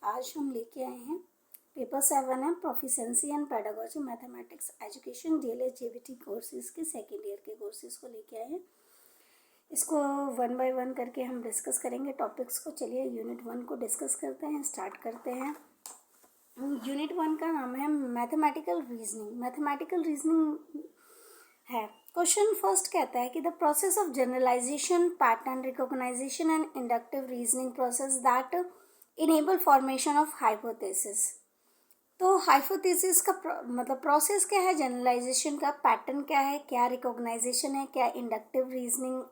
आज हम लेके आए हैं पेपर 7 है proficiency and pedagogy mathematics education DElEd JBT courses के सेकेंड ईयर के कोर्सेज को लेके आए हैं। इसको 1 बाय 1 करके हम डिस्कस करेंगे टॉपिक्स को। चलिए यूनिट 1 को डिस्कस करते हैं, स्टार्ट करते हैं। यूनिट 1 का नाम है मैथमेटिकल रीजनिंग। मैथमेटिकल रीजनिंग है। क्वेश्चन फर्स्ट कहता है कि the process of generalization, pattern recognization and inductive reasoning process that enable formation of hypothesis. तो हाइपोथेसिस का मतलब प्रोसेस क्या है, जनरलाइजेशन का पैटर्न क्या है, क्या रिकॉग्नाइजेशन है, क्या इंडक्टिव रीजनिंग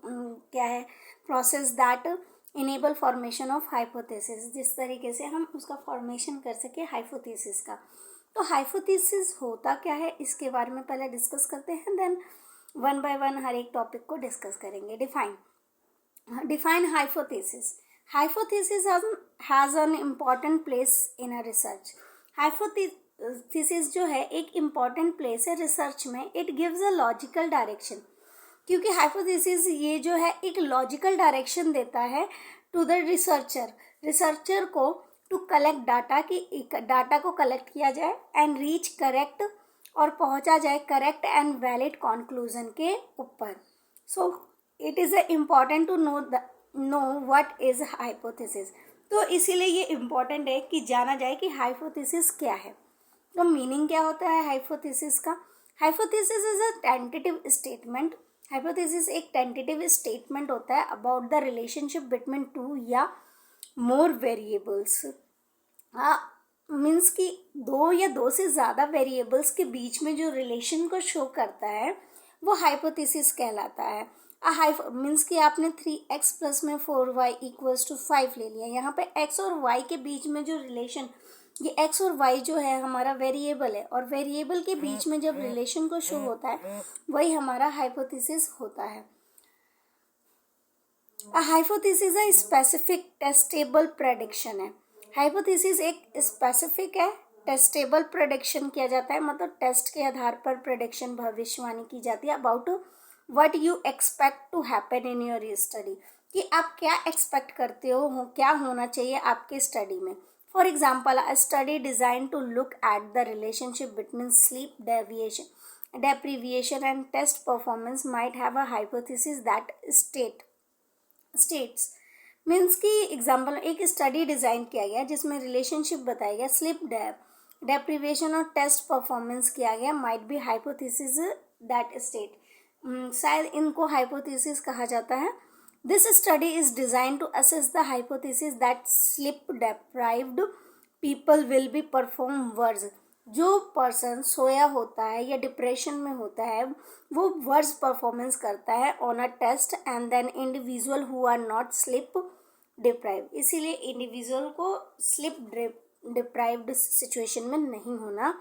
क्या है, process that enable formation of hypothesis, जिस तरीके से हम उसका फॉर्मेशन कर सके हाइपोथेसिस का। तो हाइपोथेसिस होता क्या है इसके बारे में पहले डिस्कस करते हैं, देन 1 बाय 1 हर एक टॉपिक को डिस्कस करेंगे। Define hypothesis. Hypothesis has an important place in a research. Hypothesis जो है एक important place है रिसर्च में. It gives a logical direction. क्योंकि hypothesis ये जो है एक logical direction देता है to the researcher. रिसर्चर को to collect data कि डाटा को कलेक्ट किया जाए and reach correct और पहुंचा जाए correct and valid conclusion के ऊपर. So it is important to know what is hypothesis. तो इसीलिए ये इम्पॉर्टेंट है कि जाना जाए कि हाइपोथेसिस क्या है। तो मीनिंग क्या होता है हाइपोथेसिस का। Hypothesis is a tentative statement. Hypothesis एक टेंटेटिव स्टेटमेंट होता है about the relationship between two या मोर वेरिएबल्स। मीन्स कि दो या दो से ज़्यादा वेरिएबल्स के बीच में जो रिलेशन को शो करता है वो हाइपोथेसिस कहलाता है। मीन्स कि आपने 3x प्लस में 4y इक्वल्स टू 5 ले लिया। यहाँ पे x और y के बीच में जो रिलेशन, ये x और y जो है हमारा वेरिएबल है और वेरिएबल के बीच में जब रिलेशन को शो होता है वही हमारा हाइपोथेसिस होता है। हाइपोथेसिस है स्पेसिफिक टेस्टेबल प्रेडिक्शन है। हाइपोथेसिस एक स्पेसिफिक है, टेस्टेबल प्रेडिक्शन किया जाता है, मतलब टेस्ट के आधार पर प्रेडिक्शन भविष्यवाणी की जाती है about what you expect to happen in your study, कि आप क्या एक्सपेक्ट करते हो क्या होना चाहिए आपके स्टडी में। For example a study design to look at the relationship between sleep deprivation and test performance might have a hypothesis that states means कि एग्जाम्पल एक स्टडी डिज़ाइन किया गया जिसमें रिलेशनशिप बताया गया, स्लीप डेप्रीवेशन और टेस्ट परफॉर्मेंस किया गया, might be hypothesis that state. शायद इनको हाइपोथेसिस कहा जाता है। This study is design to assess the hypothesis that sleep deprived people will be perform worse. जो पर्सन सोया होता है या डिप्रेशन में होता है वो वर्ज परफॉर्मेंस करता है on a test and then individual who are not sleep deprive. इसीलिए इंडिविजुअल को स्लीप डिप्राइव्ड सिचुएशन में नहीं होना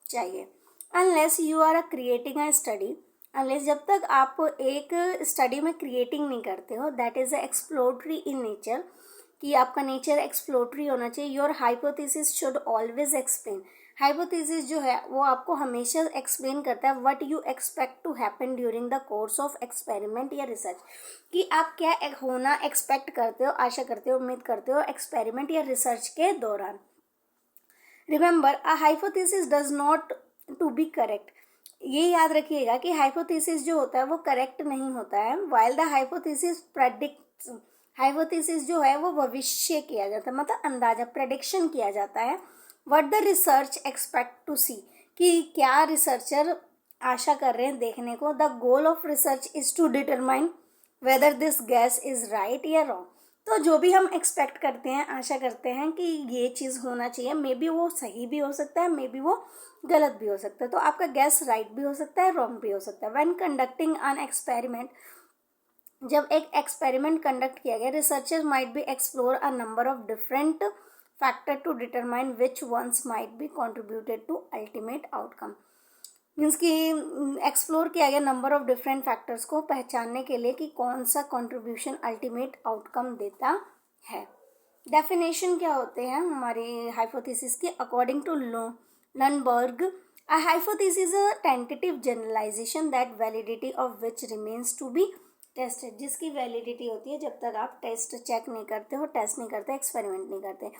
चाहिए। Unless you are creating a study, unless जब तक आप एक स्टडी में क्रिएटिंग नहीं करते हो, that is exploratory in nature, कि आपका नेचर एक्सप्लोरटरी होना चाहिए। Your hypothesis should always explain. Hypothesis जो है वो आपको हमेशा एक्सप्लेन करता है what you expect to happen during the course of experiment या रिसर्च, कि आप क्या होना एक्सपेक्ट करते हो, आशा करते हो, उम्मीद करते हो एक्सपेरिमेंट या रिसर्च के दौरान। Remember a hypothesis does not to be correct. ये याद रखिएगा कि हाइपोथेसिस जो होता है वो करेक्ट नहीं होता है। While the hypothesis predicts, hypothesis जो है वो भविष्य किया जाता है, मतलब अंदाजा प्रेडिक्शन किया जाता है। What the research expect to see, कि क्या रिसर्चर आशा कर रहे हैं देखने को। The goal of research is to determine whether this guess is right या रॉन्ग। तो जो भी हम एक्सपेक्ट करते हैं, आशा करते हैं कि ये चीज़ होना चाहिए, मे बी वो सही भी हो सकता है, मे बी वो गलत भी हो सकता है। तो आपका गैस राइट भी हो सकता है, रॉन्ग भी हो सकता है। व्हेन कंडक्टिंग एन एक्सपेरिमेंट, जब एक एक्सपेरिमेंट कंडक्ट किया गया, researcher might be explore a number of different factor to determine which ones might be contributed to ultimate outcome. Means कि एक्सप्लोर किया गया नंबर ऑफ डिफरेंट फैक्टर्स को पहचानने के लिए कि कौन सा कंट्रीब्यूशन अल्टीमेट आउटकम देता है। डेफिनेशन क्या होते हैं हमारे हाइपोथेसिस के अकॉर्डिंग टू लर्नबर्ग। A hypothesis is a tentative generalization that validity of which remains to be tested, जिसकी वैलिडिटी होती है जब तक आप टेस्ट चेक नहीं करते हो, टेस्ट नहीं करते, एक्सपेरिमेंट नहीं करते.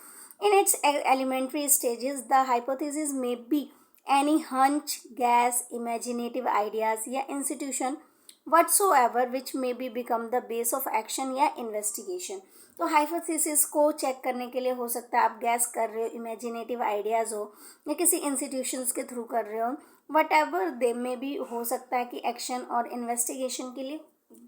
In its elementary stages the hypothesis may be any hunch, guess, imaginative ideas या institution whatsoever which may be become the base of action या investigation. तो हाइपोथेसिस को चेक करने के लिए हो सकता है आप गैस कर रहे हो, इमेजिनेटिव आइडियाज़ हो या किसी इंस्टीट्यूशंस के थ्रू कर रहे हो, वट एवर दे में भी हो सकता है कि एक्शन और इन्वेस्टिगेशन के लिए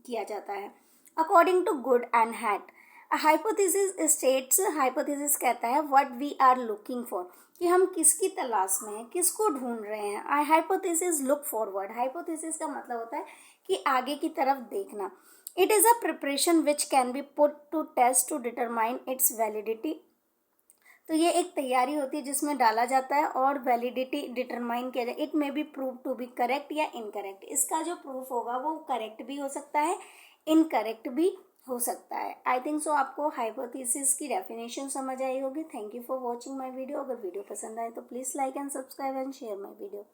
किया जाता है. According to Goode and Hatt hypothesis states, hypothesis कहता है what we are looking for, कि हम किसकी तलाश में हैं, किसको ढूंढ रहे हैं. A hypothesis look forward, hypothesis का मतलब होता है कि आगे की तरफ देखना. It is a preparation which can be put to test to determine its validity. तो ये एक तैयारी होती है जिसमें डाला जाता है और वैलिडिटी डिटरमाइन किया जाए. It may be prove to be correct या इनकरेक्ट. इसका जो प्रूफ होगा वो करेक्ट भी हो सकता है, इनकरेक्ट भी हो सकता है. आई थिंक सो आपको हाइपोथेसिस की डेफिनेशन समझ आई होगी. Thank you for watching my video. अगर वीडियो पसंद आए तो please like and subscribe and share my video.